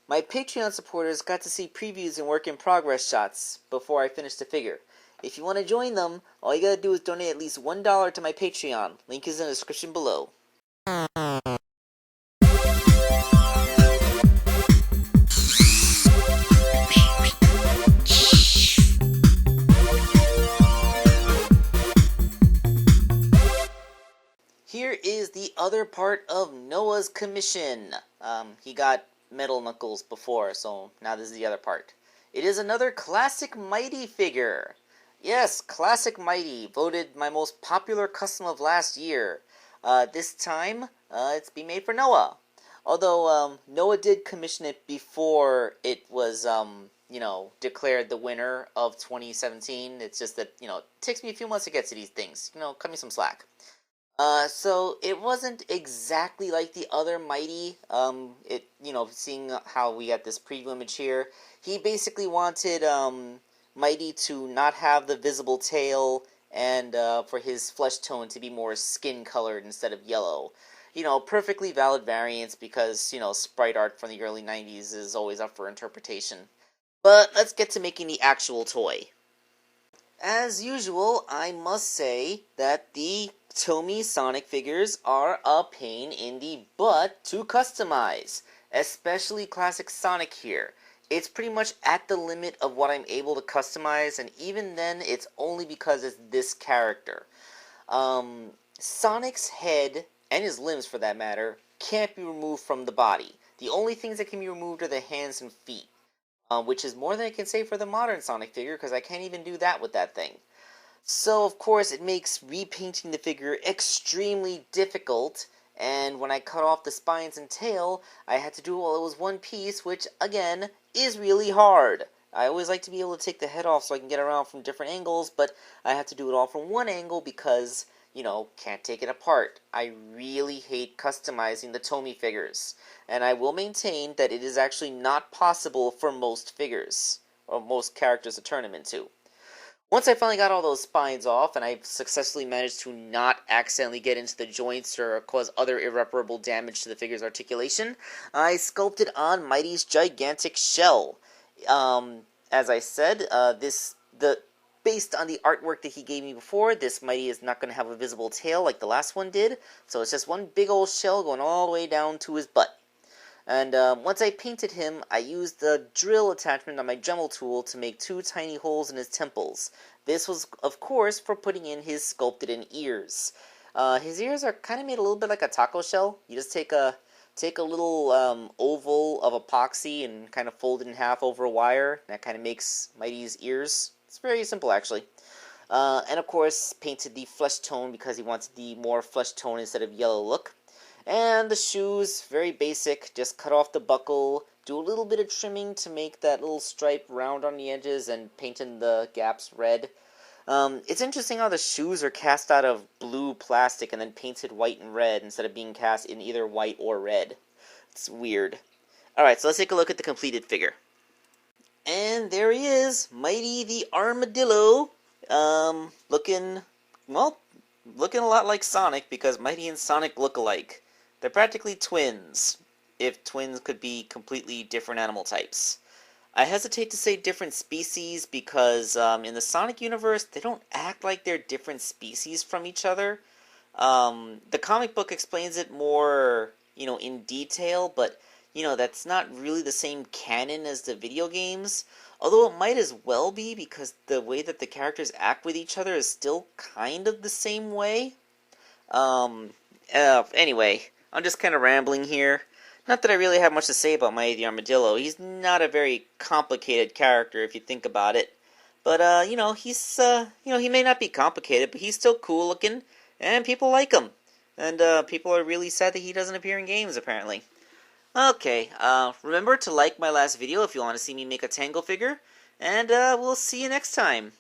My Patreon supporters got to see previews and work in progress shots before I finished the figure. If you want to join them, all you gotta do is donate at least $1 to my Patreon. Link is in the description below. Here is the other part of Noah's commission. He got Metal Knuckles before, so now this is the other part. It is another Classic Mighty figure. Yes, Classic Mighty, voted my most popular custom of last year. This time, it's being made for Noah. Although, Noah did commission it before it was, declared the winner of 2017. It's just that, it takes me a few months to get to these things. Cut me some slack. So it wasn't exactly like the other Mighty. Seeing how we got this preview image here, he basically wanted Mighty to not have the visible tail and for his flesh tone to be more skin colored instead of yellow. Perfectly valid variants because, sprite art from the early 90s is always up for interpretation. But let's get to making the actual toy. As usual, I must say that the Tomy Sonic figures are a pain in the butt to customize, especially Classic Sonic here. It's pretty much at the limit of what I'm able to customize, and even then, it's only because it's this character. Sonic's head, and his limbs for that matter, can't be removed from the body. The only things that can be removed are the hands and feet. Which is more than I can say for the modern Sonic figure, because I can't even do that with that thing. So, of course, it makes repainting the figure extremely difficult, and when I cut off the spines and tail, I had to do it while it was one piece, which, again, is really hard. I always like to be able to take the head off so I can get around from different angles, but I have to do it all from one angle because, can't take it apart. I really hate customizing the Tomy figures, and I will maintain that it is actually not possible for most figures, or most characters to turn them into. Once I finally got all those spines off, and I successfully managed to not accidentally get into the joints or cause other irreparable damage to the figure's articulation, I sculpted on Mighty's gigantic shell. As I said, based on the artwork that he gave me before, this Mighty is not going to have a visible tail like the last one did, so it's just one big old shell going all the way down to his butt. And once I painted him, I used the drill attachment on my Dremel tool to make 2 tiny holes in his temples. This was, of course, for putting in his sculpted-in ears. His ears are kind of made a little bit like a taco shell. You just take a little oval of epoxy and kind of fold it in half over a wire. That kind of makes Mighty's ears. It's very simple, actually. And, of course, painted the flesh tone because he wanted the more flesh tone instead of yellow look. And the shoes, very basic, just cut off the buckle, do a little bit of trimming to make that little stripe round on the edges, and paint in the gaps red. It's interesting how the shoes are cast out of blue plastic and then painted white and red instead of being cast in either white or red. It's weird. Alright, so let's take a look at the completed figure. And there he is, Mighty the Armadillo, looking a lot like Sonic because Mighty and Sonic look alike. They're practically twins, if twins could be completely different animal types. I hesitate to say different species because in the Sonic universe, they don't act like they're different species from each other. The comic book explains it more, in detail, but, that's not really the same canon as the video games. Although it might as well be because the way that the characters act with each other is still kind of the same way. Anyway, I'm just kind of rambling here. Not that I really have much to say about Mighty the Armadillo. He's not a very complicated character if you think about it. But, he's, he may not be complicated, but he's still cool looking, and people like him. And, people are really sad that he doesn't appear in games, apparently. Okay, remember to like my last video if you want to see me make a Tangle figure, and, we'll see you next time.